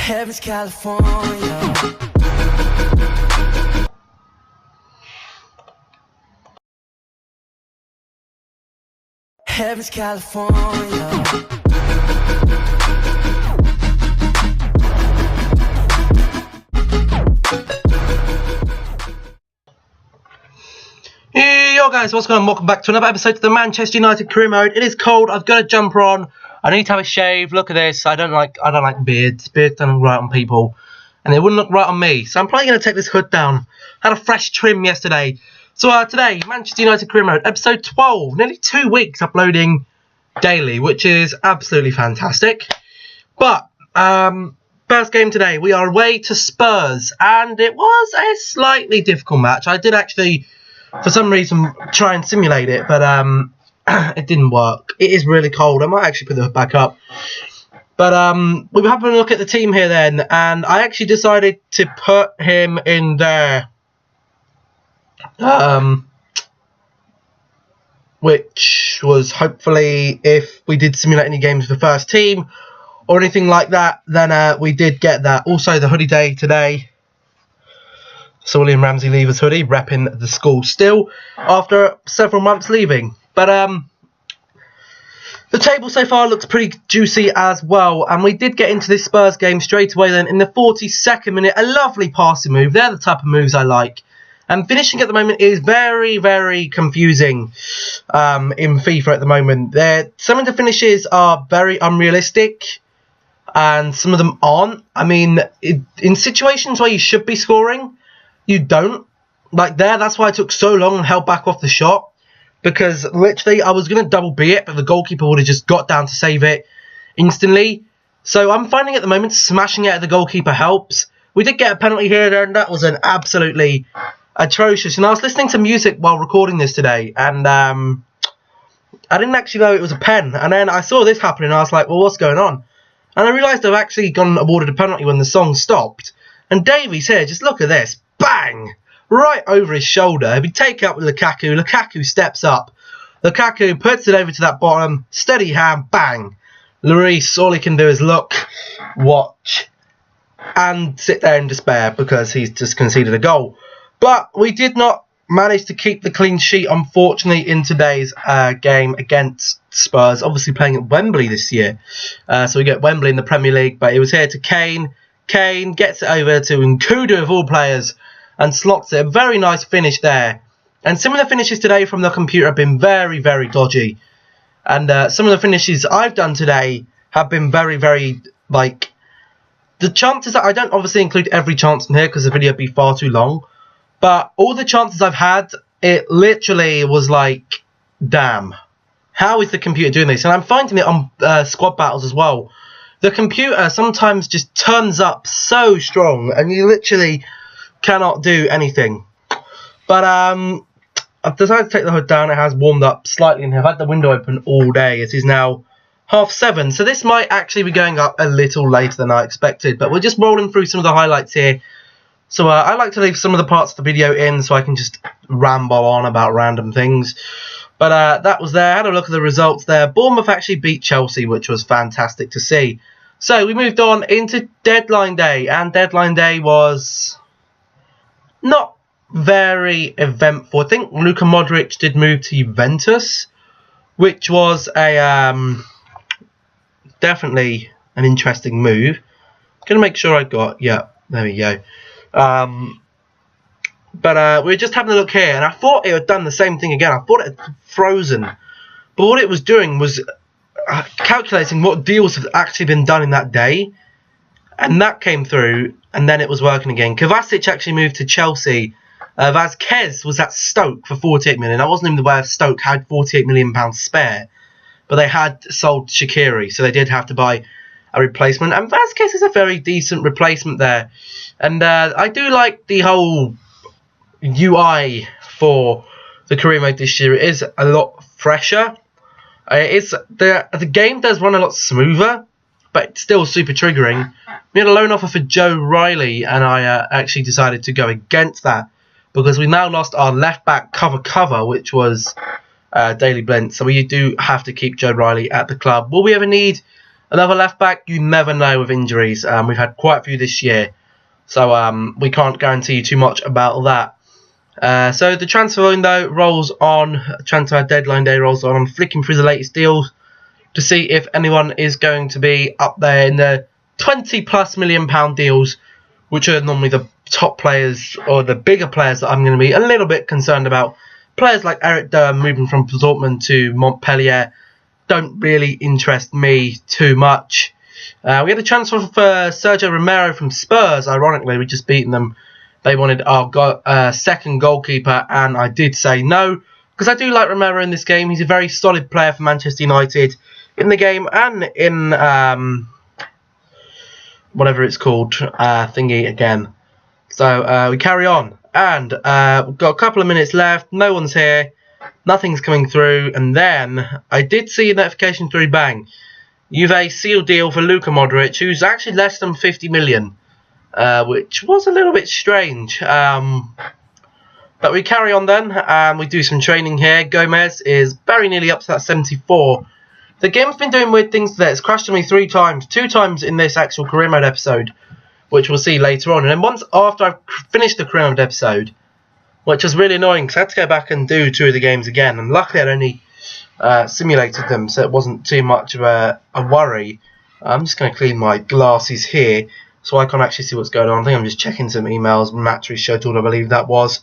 Heaven's California. Heaven's California. Hey, yo guys, what's going on? Welcome back to another episode of the Manchester United career mode. It is cold. I've got a jumper on. I need to have a shave. Look at this. I don't like beards. Beards don't look right on people, and they wouldn't look right on me. So I'm probably going to take this hood down. Had a fresh trim yesterday. So today, Manchester United career mode, episode 12. Nearly 2 weeks uploading daily, which is absolutely fantastic. But first game today, we are away to Spurs, and it was a slightly difficult match. I did actually, for some reason, try and simulate it, but it didn't work. It is really cold. I might actually put the hood back up. But we were having a look at the team here then, and I actually decided to put him in there. Which was hopefully, if we did simulate any games for the first team or anything like that, then we did get that. Also, the hoodie day today. So William Ramsey Lever's hoodie, repping the school still after several months leaving. But the table so far looks pretty juicy as well. And we did get into this Spurs game straight away then in the 42nd minute. A lovely passing move. They're the type of moves I like. And finishing at the moment is very, very confusing in FIFA at the moment. Some of the finishes are very unrealistic, and some of them aren't. I mean, in situations where you should be scoring, you don't. Like there, that's why I took so long and held back off the shot. Because literally, I was going to double B it, but the goalkeeper would have just got down to save it instantly. So I'm finding at the moment, smashing it at the goalkeeper helps. We did get a penalty here, and that was an absolutely atrocious. And I was listening to music while recording this today, and I didn't actually know it was a pen. And then I saw this happening, and I was like, well, what's going on? And I realised I've actually gone awarded a penalty when the song stopped. And Davies here, just look at this. Bang! Right over his shoulder. If you take it up with Lukaku, Lukaku steps up. Lukaku puts it over to that bottom. Steady hand, bang. Lloris, all he can do is look, watch, and sit there in despair because he's just conceded a goal. But we did not manage to keep the clean sheet, unfortunately, in today's game against Spurs. Obviously playing at Wembley this year. So we get Wembley in the Premier League, but it was here to Kane. Kane gets it over to Nkudu of all players and slots it. A very nice finish there. And some of the finishes today from the computer have been very, very dodgy. And some of the finishes I've done today have been very, very, like, the chances that I don't obviously include every chance in here because the video would be far too long. But all the chances I've had, it literally was like, damn, how is the computer doing this? And I'm finding it on squad battles as well. The computer sometimes just turns up so strong and you literally cannot do anything. But I've decided to take the hood down. It has warmed up slightly in here. I've had the window open all day. It is now 7:30. So this might actually be going up a little later than I expected. But we're just rolling through some of the highlights here. So I like to leave some of the parts of the video in so I can just ramble on about random things. But that was there. Had a look at the results there. Bournemouth actually beat Chelsea, which was fantastic to see. So we moved on into deadline day. And deadline day was not very eventful. I think Luka Modric did move to Juventus, which was a definitely an interesting move. Gonna make sure I got, yeah, there we go. But we were just having a look here, and I thought it had done the same thing again. I thought it had frozen, but what it was doing was calculating what deals have actually been done in that day, and that came through, and then it was working again. Kovacic actually moved to Chelsea. Vazquez was at Stoke for 48 million. I wasn't even aware Stoke had 48 million pounds spare, but they had sold Shaqiri, so they did have to buy a replacement. And Vazquez is a very decent replacement there. And I do like the whole UI for the career mode this year. It is a lot fresher. The game does run a lot smoother, but it's still super triggering. We had a loan offer for Joe Riley, and I actually decided to go against that because we now lost our left back cover, which was Daily Blent. So we do have to keep Joe Riley at the club. Will we ever need Another left back, you never know with injuries. We've had quite a few this year, so we can't guarantee too much about that. So the transfer window rolls on, transfer deadline day rolls on. I'm flicking through the latest deals to see if anyone is going to be up there in the £20+ million deals, which are normally the top players or the bigger players that I'm going to be a little bit concerned about. Players like Eric Durm moving from Dortmund to Montpellier don't really interest me too much. We had a transfer for Sergio Romero from Spurs. Ironically, we just beaten them. They wanted our second goalkeeper, and I did say no, because I do like Romero in this game. He's a very solid player for Manchester United in the game and in whatever it's called, thingy again. So we carry on, and we've got a couple of minutes left. No one's here. Nothing's coming through, and then I did see a notification through. Bang! Juve seal deal for Luka Modric, who's actually less than 50 million, which was a little bit strange. But we carry on then, and we do some training here. Gomez is very nearly up to that 74. The game's been doing weird things today. It's crashed on me 3 times, 2 times in this actual career mode episode, which we'll see later on. And then once after I've finished the career mode episode, which was really annoying because I had to go back and do 2 of the games again. And luckily I'd only simulated them, so it wasn't too much of a worry. I'm just going to clean my glasses here so I can't actually see what's going on. I think I'm just checking some emails. Match rescheduled, I believe that was.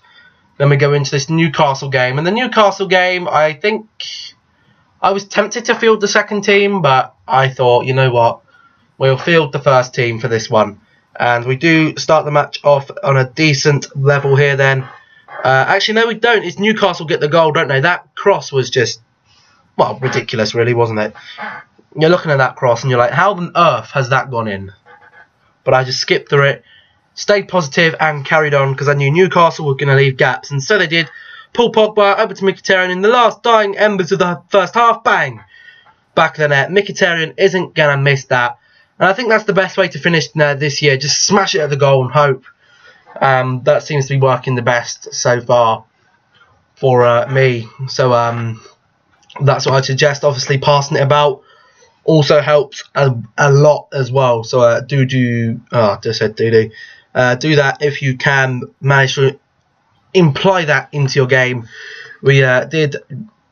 Then we go into this Newcastle game. And the Newcastle game, I think I was tempted to field the second team, but I thought, you know what, we'll field the first team for this one. And we do start the match off on a decent level here then. Actually, no, we don't. It's Newcastle get the goal, don't they? That cross was just, well, ridiculous, really, wasn't it? You're looking at that cross and you're like, how on earth has that gone in? But I just skipped through it, stayed positive and carried on because I knew Newcastle were going to leave gaps. And so they did. Paul Pogba over to Mkhitaryan in the last dying embers of the first half. Bang! Back of the net. Mkhitaryan isn't going to miss that. And I think that's the best way to finish this year. Just smash it at the goal and hope. That seems to be working the best so far for me. So that's what I'd suggest. Obviously, passing it about also helps a lot as well. So do that if you can manage to imply that into your game. We did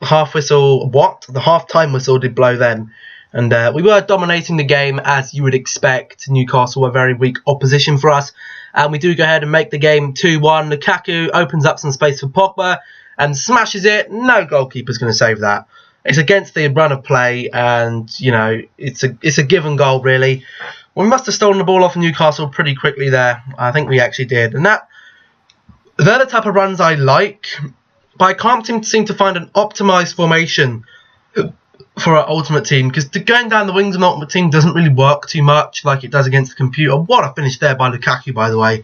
half whistle. What? The half-time whistle did blow then. And we were dominating the game as you would expect. Newcastle were very weak opposition for us. And we do go ahead and make the game 2-1. Lukaku opens up some space for Pogba and smashes it. No goalkeeper's going to save that. It's against the run of play, and you know it's a given goal really. We must have stolen the ball off Newcastle pretty quickly there. I think we actually did, and they're the type of runs I like. But I can't seem to find an optimised formation for our Ultimate Team, because going down the wings of an Ultimate Team doesn't really work too much like it does against the computer. What a finish there by Lukaku, by the way.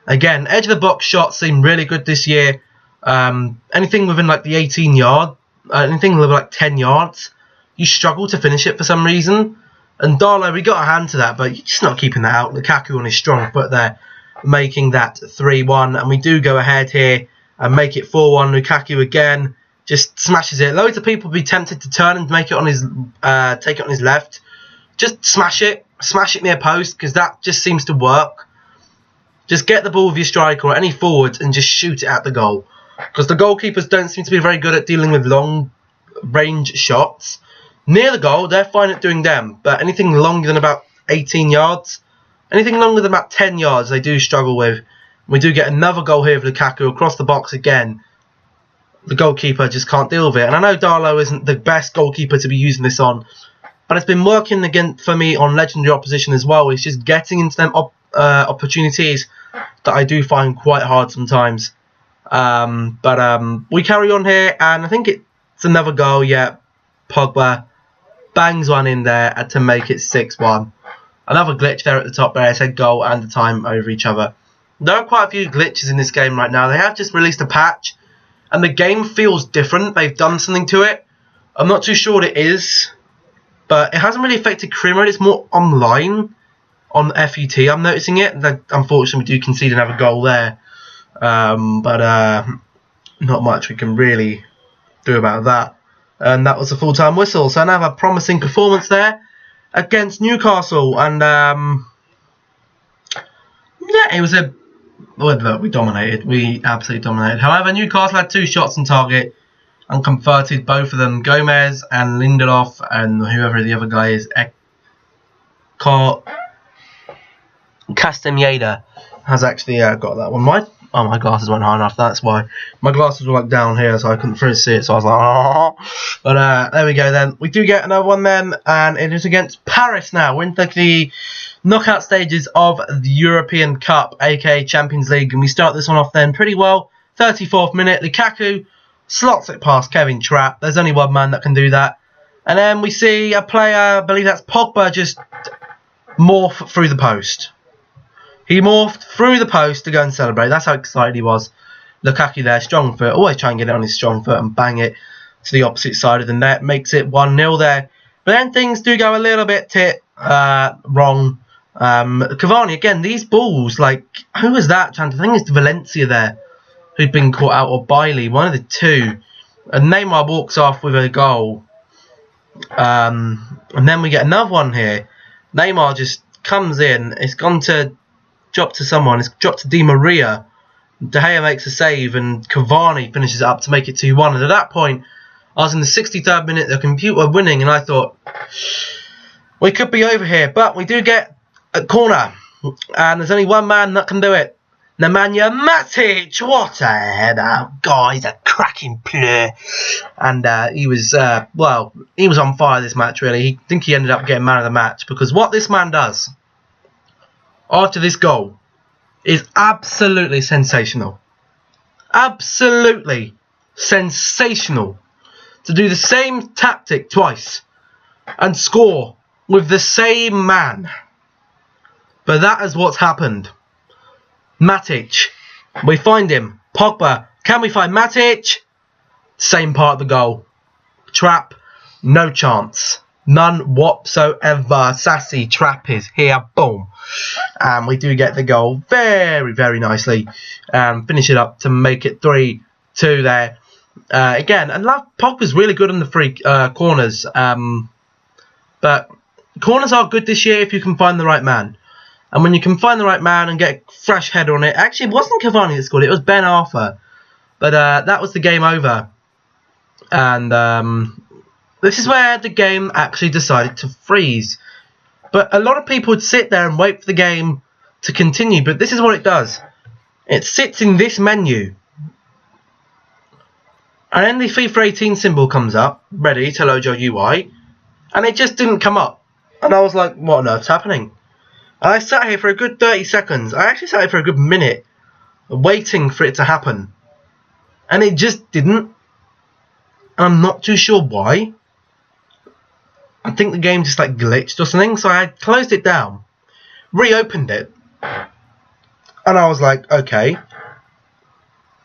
Again, edge of the box shots seem really good this year. Anything within like the 18 yard, anything with like 10 yards, you struggle to finish it for some reason. And Darlow, we got a hand to that, but you're just not keeping that out. Lukaku on his strong foot there, making that 3-1. And we do go ahead here and make it 4-1. Lukaku again just smashes it. Loads of people would be tempted to turn and make it on his, take it on his left. Just smash it near post, because that just seems to work. Just get the ball with your striker or any forwards and just shoot it at the goal. Because the goalkeepers don't seem to be very good at dealing with long range shots. Near the goal, they're fine at doing them. But anything longer than about 18 yards, anything longer than about 10 yards, they do struggle with. We do get another goal here with Lukaku across the box again. The goalkeeper just can't deal with it. And I know Darlow isn't the best goalkeeper to be using this on, but it's been working again for me on legendary opposition as well. It's just getting into them opportunities that I do find quite hard sometimes. But we carry on here, and I think it's another goal. Yeah, Pogba bangs one in there to make it 6-1. Another glitch there at the top there. I said goal and the time over each other. There are quite a few glitches in this game right now. They have just released a patch, and the game feels different. They've done something to it. I'm not too sure what it is, but it hasn't really affected career mode. It's more online on FUT. I'm noticing it. Unfortunately, we do concede another goal there. But not much we can really do about that. And that was a full-time whistle. So another promising performance there. against Newcastle, and yeah, it was a well, we dominated. We absolutely dominated. However, Newcastle had 2 shots on target and converted both of them. Gomez and Lindelof and whoever the other guy is, Castaneda has actually got that one. My glasses weren't high enough. That's why my glasses were like down here, so I couldn't fully see it. So I was like, oh. But there we go. Then we do get another one then, and it is against Paris now. We're in the knockout stages of the European Cup, aka Champions League, and we start this one off then pretty well. 34th minute, Lukaku slots it past Kevin Trapp. There's only one man that can do that, and then we see a player, I believe that's Pogba, just morph through the post. He morphed through the post to go and celebrate. That's how excited he was. Lukaku there, strong foot. Always try and get it on his strong foot and bang it to the opposite side of the net. Makes it 1-0 there. But then things do go a little bit wrong. Cavani, again, these balls, like, who was that? I think it's Valencia there who'd been caught out, or Bailey, one of the two. And Neymar walks off with a goal. And then we get another one here. Neymar just comes in. It's gone to drop to someone. It's dropped to Di Maria. De Gea makes a save and Cavani finishes it up to make it 2-1. And at that point, I was in the 63rd minute, the computer winning, and I thought, we could be over here. But we do get a corner, and there's only one man that can do it. Nemanja Matic. What a header. Guys, a cracking player. And he was, he was on fire this match, really. I think he ended up getting man of the match, because what this man does after this goal is absolutely sensational. Absolutely sensational. To do the same tactic twice and score with the same man. But that is what's happened. Matic. We find him. Pogba. Can we find Matic? Same part of the goal. Trapp. No chance. None whatsoever. Sassy Trapp is here. Boom. And we do get the goal very, very nicely. Finish it up to make it 3-2 there. Again, and Pogba's really good on the free corners. But corners are good this year if you can find the right man. And when you can find the right man and get a fresh header on it. Actually, it wasn't Cavani that scored it. It was Ben Arthur. But that was the game over. And this is where the game actually decided to freeze. But a lot of people would sit there and wait for the game to continue. But this is what it does. It sits in this menu. And then the FIFA 18 symbol comes up. Ready to load your UI. And it just didn't come up. And I was like, what on earth's happening? And I sat here for a good 30 seconds. I actually sat here for a good minute. Waiting for it to happen. And it just didn't. And I'm not too sure why. I think the game just like glitched or something. So I closed it down. Reopened it. And I was like, okay.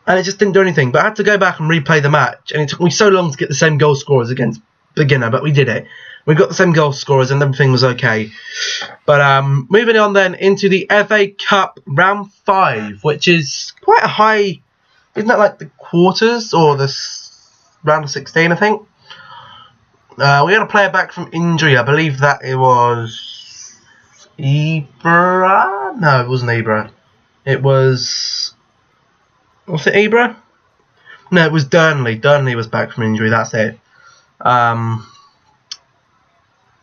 And it just didn't do anything. But I had to go back and replay the match. And it took me so long to get the same goal scorers against beginner. But we did it. We got the same goal scorers and everything was okay. But moving on then into the FA Cup round 5. Which is quite a high. Isn't that like the quarters or the round of 16, I think? We had a player back from injury. I believe that it was Ibra. No, it wasn't Ibra. It was. Was it Ibra? No, it was Durnley. Durnley was back from injury. That's it.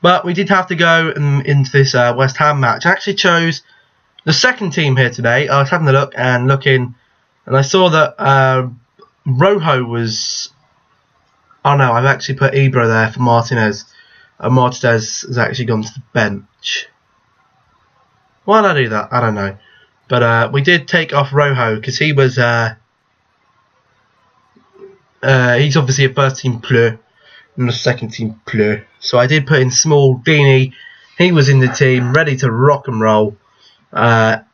But we did have to go into this West Ham match. I actually chose the second team here today. I was having a look and looking, and I saw that Rojo was. Oh no, I've actually put Ibra there for Martinez. Martinez has actually gone to the bench. Why did I do that? I don't know. But we did take off Rojo because he was. He's obviously a first team player and a second team player. So I did put in Small Deeney. He was in the team, ready to rock and roll. I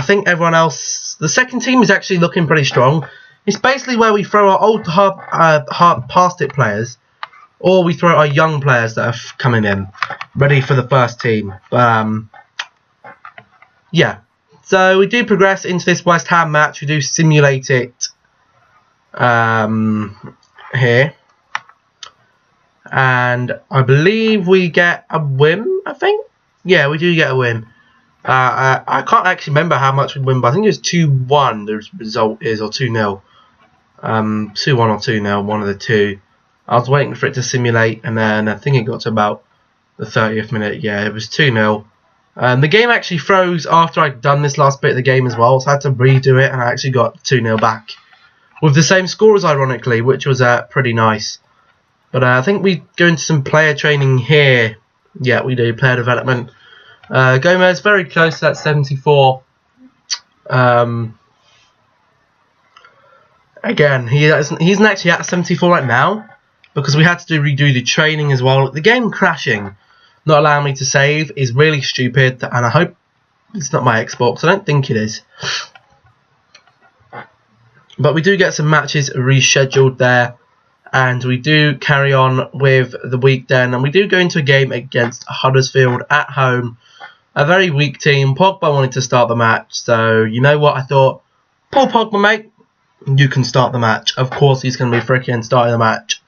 think everyone else. The second team is actually looking pretty strong. It's basically where we throw our old hard past it players, or we throw our young players that are coming in, ready for the first team. Yeah. So we do progress into this West Ham match. We do simulate it here. and I believe we get a win. I think, yeah, we do get a win. I can't actually remember how much we win, but I think it was 2-1. The result is, or 2-0, 2-1 or 2-0, one of the two. I was waiting for it to simulate, and then I think it got to about the 30th minute. Yeah, it was 2-0. The game actually froze after I'd done this last bit of the game as well, so I had to redo it, and I actually got 2-0 back with the same scores, ironically, which was pretty nice. But I think we go into some player training here. Yeah, we do player development. Gomez very close to that 74. Again, he's actually at 74 right now because we had to redo the training as well. The game crashing, not allowing me to save, is really stupid, and I hope it's not my Xbox. I don't think it is. But we do get some matches rescheduled there, and we do carry on with the week then, and we do go into a game against Huddersfield at home. A very weak team. Pogba wanted to start the match, so you know what? I thought, Paul Pogba, mate, you can start the match. Of course he's going to be freaking starting the match.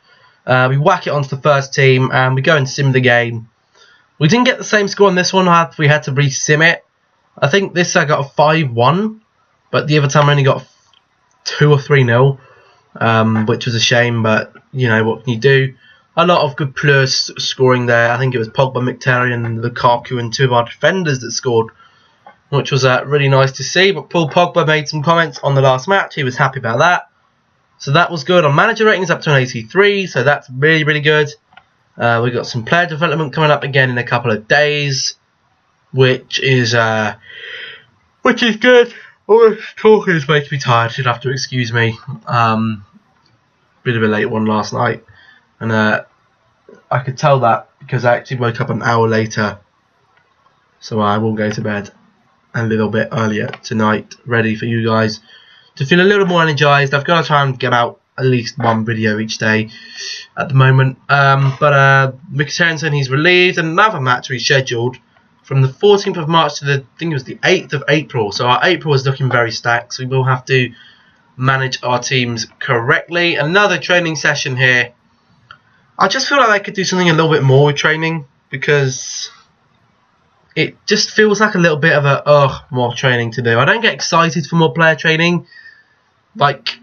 We whack it onto the first team, and we go and sim the game. We didn't get the same score on this one. We had to re-sim it. I think this I got a 5-1, but the other time I only got 2 or 3-0, which was a shame, but you know, what can you do? A lot of good plus scoring there. I think it was Pogba, Mkhitaryan, Lukaku, and 2 of our defenders that scored, which was really nice to see. But Paul Pogba made some comments on the last match. He was happy about that. So that was good. Our manager rating is up to an 83, so that's really, really good. We've got some player development coming up again in a couple of days, which is good. All this talking is making me tired. You'd have to excuse me. Bit of a late one last night, and I could tell that because I actually woke up an hour later. So I will go to bed a little bit earlier tonight, ready for you guys to feel a little more energized. I've got to try and get out at least one video each day at the moment. But Mkhitaryan said he's relieved, and another match rescheduled from the 14th of March to I think it was the 8th of April. So our April is looking very stacked, so we will have to manage our teams correctly. Another training session here. I just feel like I could do something a little bit more with training, because it just feels like a little bit of a more training to do. I don't get excited for more player training like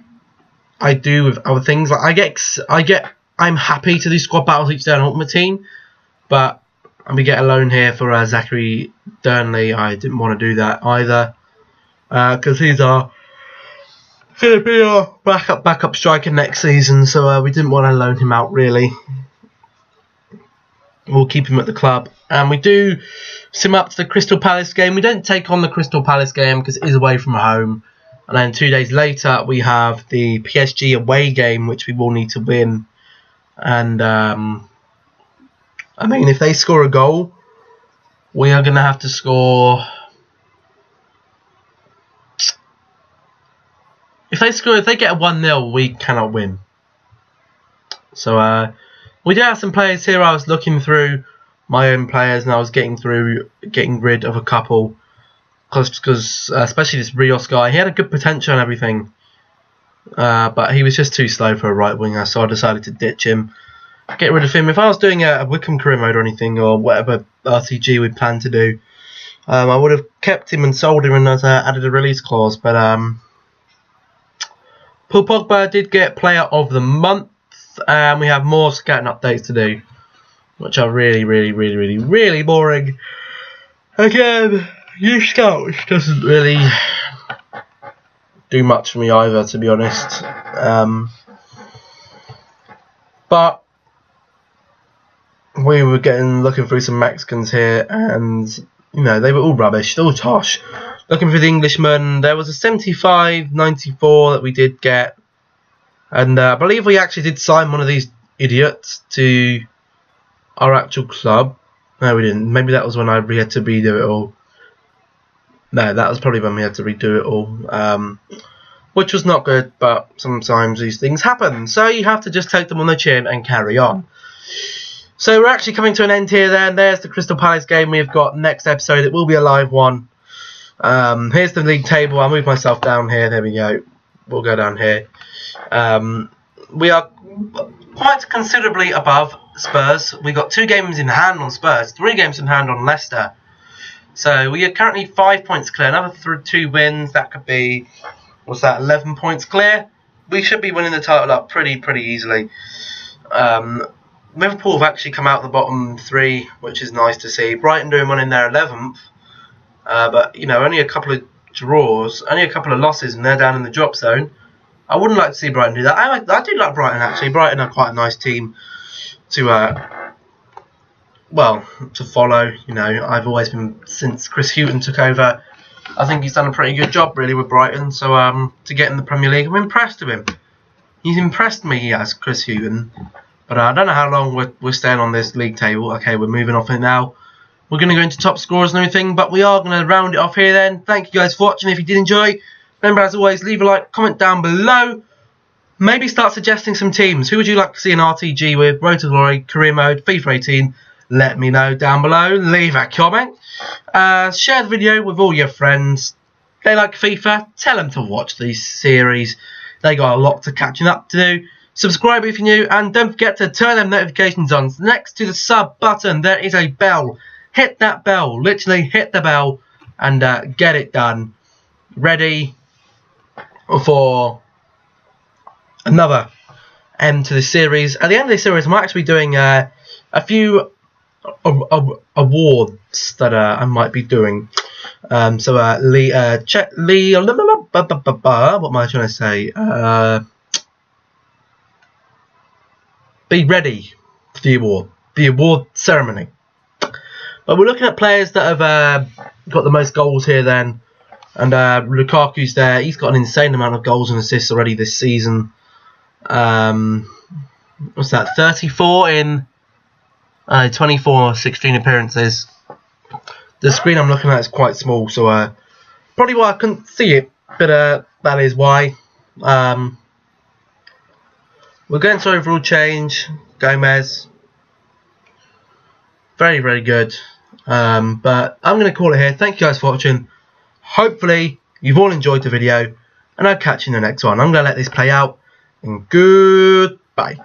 I do with other things. Like I'm happy to do squad battles each day on Ultimate Team, but we get a loan here for Zachary Durnley. I didn't want to do that either because he's going to be our backup striker next season, so we didn't want to loan him out really. We'll keep him at the club, and we do sim up to the Crystal Palace game. We don't take on the Crystal Palace game because it is away from home, and then 2 days later we have the PSG away game, which we will need to win. And I mean, if they score a goal, we are going to have to score. If they get a 1-0, we cannot win. So we do have some players here. I was looking through my own players, and I was getting rid of a couple, because especially this Rios guy, he had a good potential and everything, but he was just too slow for a right winger, so I decided to ditch him, get rid of him. If I was doing a Wickham career mode or anything, or whatever RTG we planned to do, I would have kept him and sold him and added a release clause. But Paul Pogba did get Player of the Month, and we have more scouting updates to do, which are really, really, really, really, really boring. Again, Youth Scouts doesn't really do much for me either, to be honest. But we were looking through some Mexicans here, and you know, they were all rubbish, all tosh. Looking for the Englishman, there was a 75-94 that we did get, and I believe we actually did sign one of these idiots to our actual club. No, we didn't. Maybe that was when we had to redo it all. No, that was probably when we had to redo it all, which was not good, but sometimes these things happen, so you have to just take them on the chin and carry on. So we're actually coming to an end here then. There's the Crystal Palace game we've got next episode. It will be a live one. Here's the league table. I'll move myself down here. There we go. We'll go down here. We are quite considerably above Spurs. We got 2 games in hand on Spurs, 3 games in hand on Leicester. So we are currently 5 points clear. Another 2 wins, that could be, what's that, 11 points clear. We should be winning the title up pretty easily. Liverpool have actually come out the bottom 3, which is nice to see. Brighton doing one in their 11th, but you know, only a couple of draws, only a couple of losses, and they're down in the drop zone. I wouldn't like to see Brighton do that. I do like Brighton actually. Brighton are quite a nice team to to follow. You know, I've always been, since Chris Hughton took over, I think he's done a pretty good job really with Brighton. So to get in the Premier League, I'm impressed with him. He's impressed me, he has, Chris Hughton. But I don't know how long we're staying on this league table. Okay, we're moving off it now. We're going to go into top scorers and everything, but we are going to round it off here then. Thank you guys for watching. If you did enjoy, remember as always, leave a like, comment down below. Maybe start suggesting some teams. Who would you like to see in RTG with? Road to Glory, Career Mode, FIFA 18. Let me know down below. Leave a comment. Share the video with all your friends. They like FIFA. Tell them to watch these series. They got a lot to catching up to do. Subscribe if you're new, and don't forget to turn them notifications on. Next to the sub button, there is a bell. Hit that bell. Literally hit the bell and get it done. Ready for another end to the series. At the end of this series, I'm actually doing a few awards that I might be doing. What am I trying to say? Be ready for the award ceremony. But we're looking at players that have got the most goals here then. And Lukaku's there. He's got an insane amount of goals and assists already this season. What's that? 34 in 24 16 appearances. The screen I'm looking at is quite small, so probably why I couldn't see it. But that is why. We're going to overall change. Gomez. Very good. But I'm going to call it here. Thank you guys for watching. Hopefully you've all enjoyed the video, and I'll catch you in the next one. I'm going to let this play out, and goodbye.